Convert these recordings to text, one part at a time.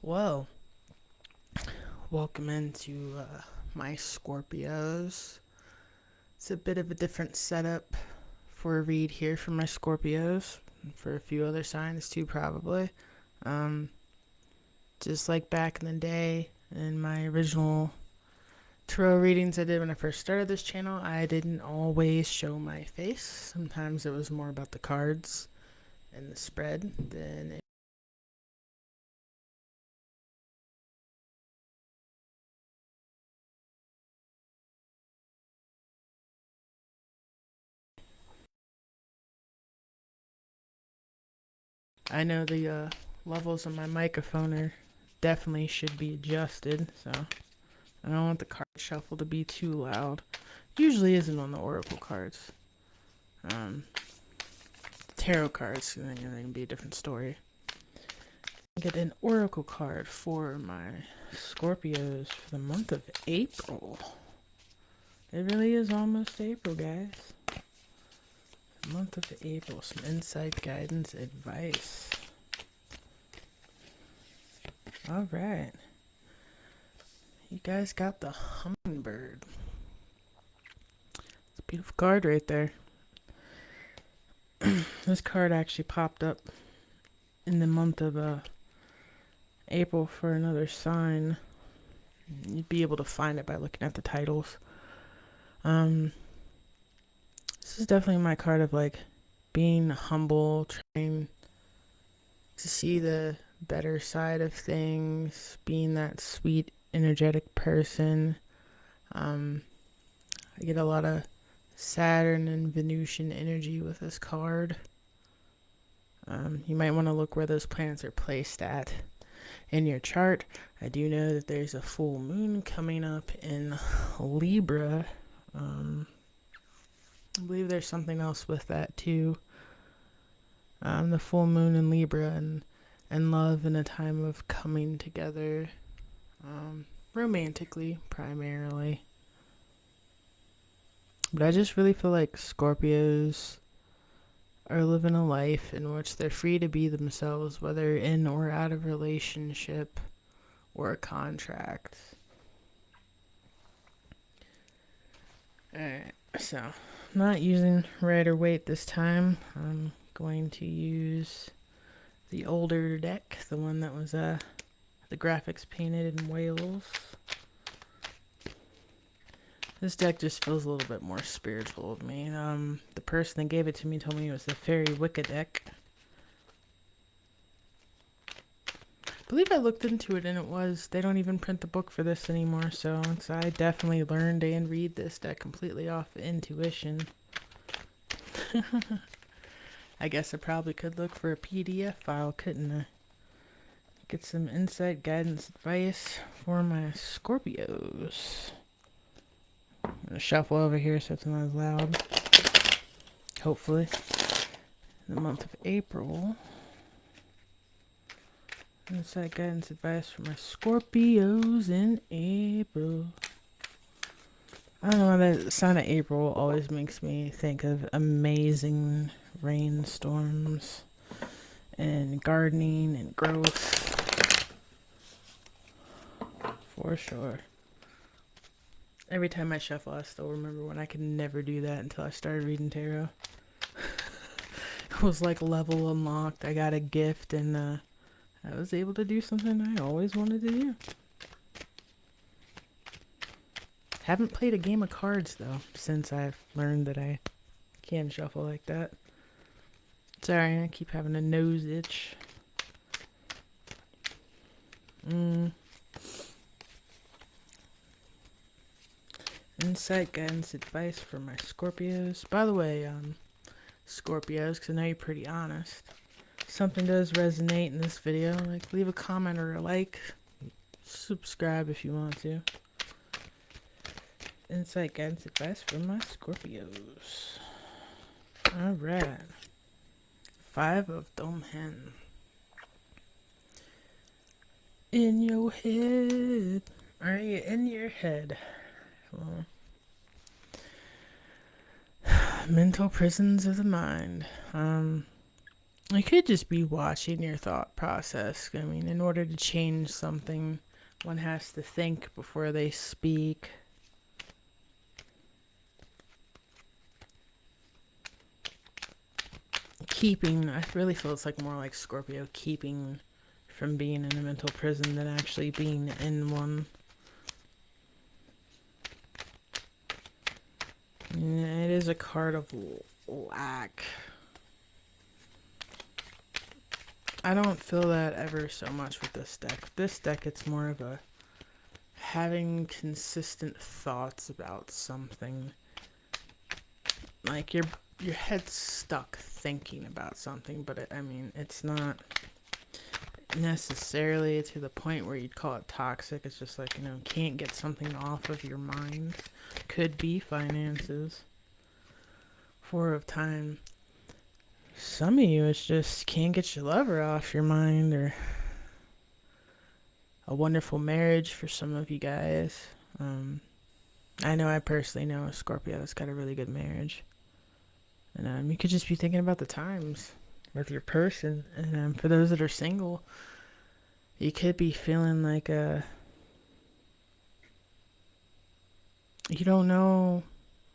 Well, welcome into my Scorpios. It's a bit of a different setup for a read here for my Scorpios, and for a few other signs too, probably. Um, just like back in the day in my original tarot readings I did when I first started this channel, I didn't always show my face. Sometimes it was more about the cards and the spread than it. I know the levels on my microphone are definitely should be adjusted, so I don't want the card shuffle to be too loud. Usually isn't on the oracle cards. Tarot cards, they can be a different story. Get an oracle card for my Scorpios for the month of April. It really is almost April, guys. The month of April, some insight, guidance, advice. All right. You guys got the hummingbird. It's a beautiful card right there. This card actually popped up in the month of April for another sign. You'd be able to find it by looking at the titles. This is definitely my card of like being humble, trying to see the better side of things, being that sweet, energetic person. I get a lot of Saturn and Venusian energy with this card. You might want to look where those planets are placed at in your chart. I do know that there's a full moon coming up in Libra. I believe there's something else with that too. The full moon in Libra and love in a time of coming together, romantically primarily. But I just really feel like Scorpios are living a life in which they're free to be themselves, whether in or out of relationship or a contract. Alright, so I'm not using Rider Waite this time. I'm going to use the older deck, the one that was the graphics painted in Wales. This deck just feels a little bit more spiritual to me. The person that gave it to me told me it was the Fairy Wicca deck. I believe I looked into it and it was. They don't even print the book for this anymore, so I definitely learned and read this deck completely off intuition. I guess I probably could look for a PDF file, couldn't I? Get some insight, guidance, advice for my Scorpios. I'm gonna shuffle over here so it's not as loud. Hopefully. In the month of April. Insight, guidance, advice for my Scorpios in April. I don't know why the sign of April always makes me think of amazing rainstorms and gardening and growth. For sure. Every time I shuffle, I still remember when I could never do that until I started reading tarot. It was like level unlocked. I got a gift and I was able to do something I always wanted to do. Haven't played a game of cards though since I've learned that I can shuffle like that. Sorry, I keep having a nose itch. Insight, guidance, advice for my Scorpios. By the way, Scorpios, because I know you're pretty honest. If something does resonate in this video, like leave a comment or a like. Subscribe if you want to. Insight, guidance, advice for my Scorpios. Alright. 5 of Domhen. In your head. Are you in your head? Well, mental prisons of the mind. You could just be watching your thought process. I mean, in order to change something, one has to think before they speak. Keeping, I really feel it's like more like Scorpio, keeping from being in a mental prison than actually being in one. Yeah, it is a card of lack. I don't feel that ever so much with this deck. This deck, it's more of a having consistent thoughts about something. Like your head's stuck thinking about something, but I mean, it's not necessarily to the point where you'd call it toxic. It's just like, can't get something off of your mind. Could be finances. Four of time. Some of you, it's just can't get your lover off your mind, or a wonderful marriage for some of you guys. I know I personally know a Scorpio that's got a really good marriage. And you could just be thinking about the times with your person. And for those that are single, you could be feeling like you don't know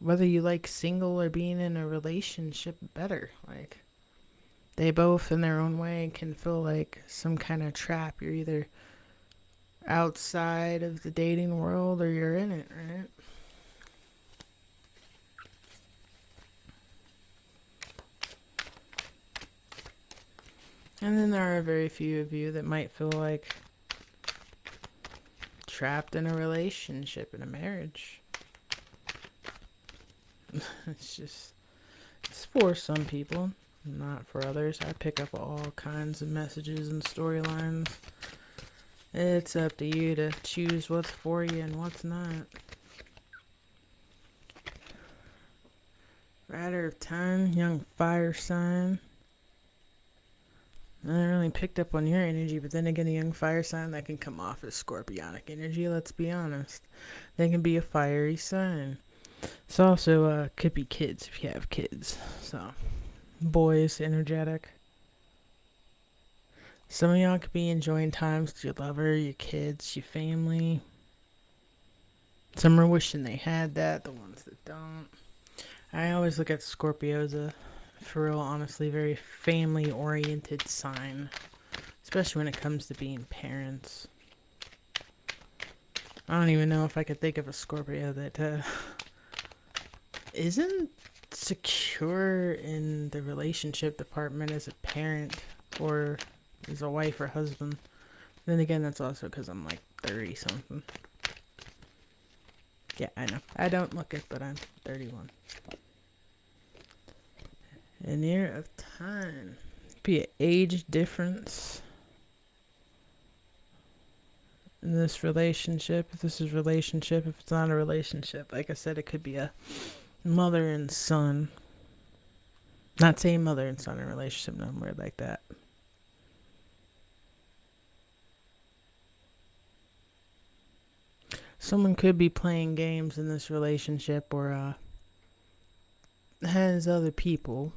whether you like single or being in a relationship better. Like, they both in their own way can feel like some kind of trap. You're either outside of the dating world or you're in it, right? And then there are very few of you that might feel like trapped in a relationship, in a marriage. It's for some people, not for others. I pick up all kinds of messages and storylines. It's up to you to choose what's for you and what's not. Rider of Time, young fire sign. I haven't really picked up on your energy, but then again, a young fire sign, that can come off as scorpionic energy, let's be honest. They can be a fiery sign. It's also could be kids if you have kids. So, boys, energetic. Some of y'all could be enjoying times with your lover, your kids, your family. Some are wishing they had that, the ones that don't. I always look at Scorpio as a, for real, honestly, very family-oriented sign. Especially when it comes to being parents. I don't even know if I could think of a Scorpio that isn't secure in the relationship department as a parent or as a wife or husband. Then again, that's also because I'm like 30 something. Yeah, I know. I don't look it, but I'm 31. An year of time. Be an age difference in this relationship. If this is relationship, if it's not a relationship, like I said, it could be a mother and son. Not saying mother and son in a relationship, no word like that. Someone could be playing games in this relationship or has other people.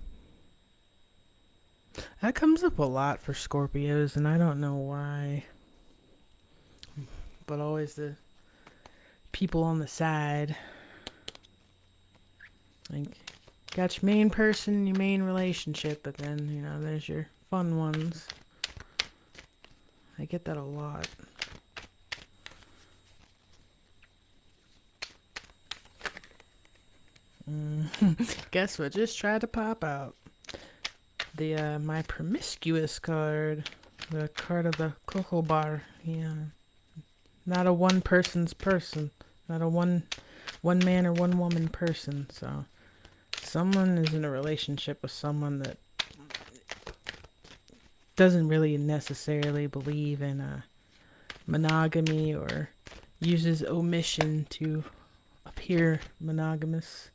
That comes up a lot for Scorpios, and I don't know why. But always the people on the side. Like, got your main person, your main relationship, but then, there's your fun ones. I get that a lot. Guess what just tried to pop out? The my promiscuous card. The card of the cocoa bar. Yeah. Not a one person's person. Not a one man or one woman person. So someone is in a relationship with someone that doesn't really necessarily believe in monogamy or uses omission to appear monogamous.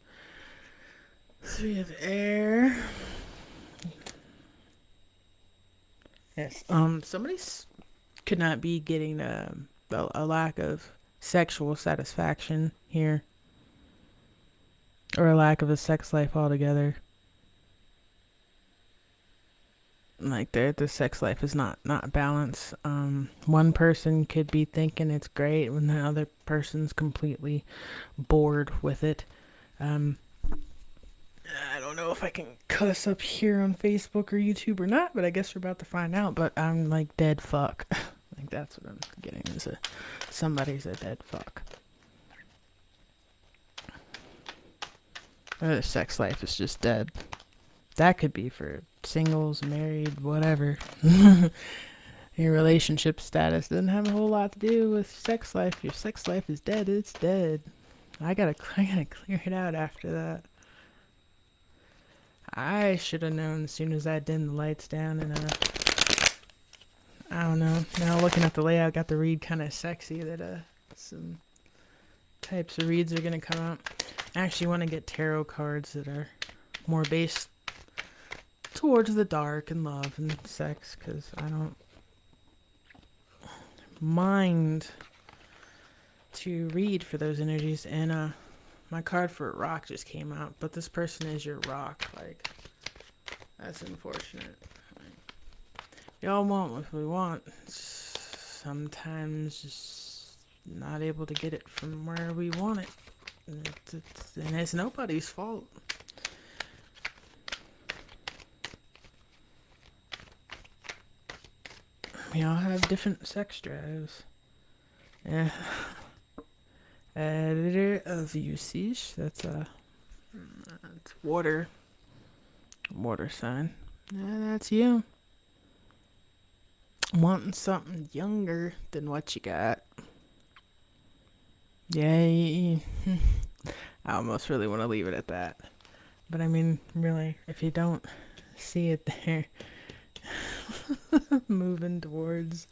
Three of air. Yes. Somebody could not be getting a lack of sexual satisfaction here, or a lack of a sex life altogether. Like the sex life is not balanced. One person could be thinking it's great when the other person's completely bored with it. Um, I don't know if I can cuss up here on Facebook or YouTube or not, but I guess we're about to find out. But I'm like dead fuck. Like that's what I'm getting is somebody's a dead fuck. Or their sex life is just dead. That could be for singles, married, whatever. Your relationship status doesn't have a whole lot to do with sex life. Your sex life is dead. It's dead. I gotta clear it out after that. I should have known as soon as I dimmed the lights down and I don't know. Now looking at the layout, got the read kind of sexy that some types of reads are gonna come out. I actually want to get tarot cards that are more based towards the dark and love and sex, because I don't mind to read for those energies. And my card for rock just came out, but this person is your rock. Like, that's unfortunate. We all want what we want. Sometimes just not able to get it from where we want it. And it's nobody's fault. We all have different sex drives. Yeah. Editor of usage. That's water. Water sign. Yeah, that's you. Wanting something younger than what you got. Yeah, I almost really want to leave it at that. But I mean, really, if you don't see it there, moving towards,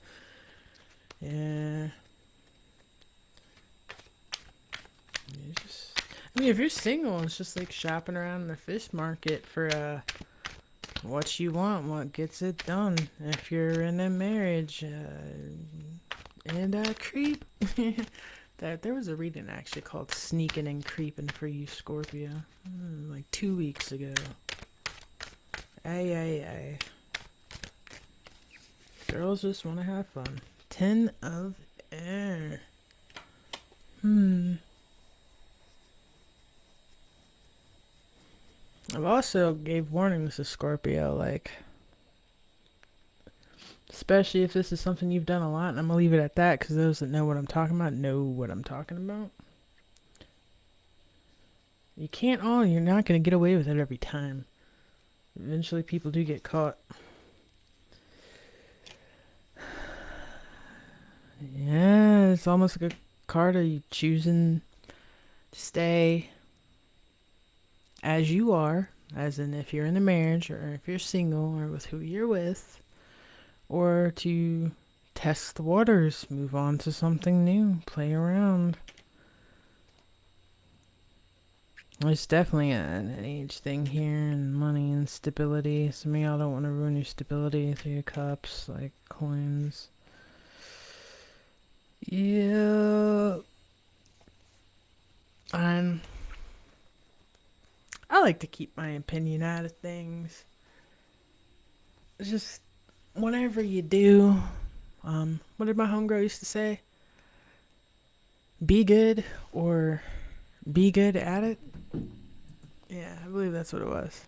yeah. I mean, if you're single, it's just like shopping around in the fish market for what you want, what gets it done. If you're in a marriage, and creep. There was a reading actually called Sneaking and Creeping for you, Scorpio, like 2 weeks ago. Ay. Girls just want to have fun. 10 of air. I've also gave warnings to Scorpio, like, especially if this is something you've done a lot, and I'm gonna leave it at that because those that know what I'm talking about know what I'm talking about. You're not gonna get away with it every time. Eventually people do get caught. Yeah, it's almost like a card of you choosing to stay as you are, as in if you're in a marriage or if you're single or with who you're with, or to test the waters, move on to something new, play around. There's definitely an age thing here, and money and stability. Some of y'all don't want to ruin your stability through your cups, like coins. Yeah. And I like to keep my opinion out of things. It's just whatever you do. What did my homegirl used to say? Be good or be good at it. Yeah, I believe that's what it was.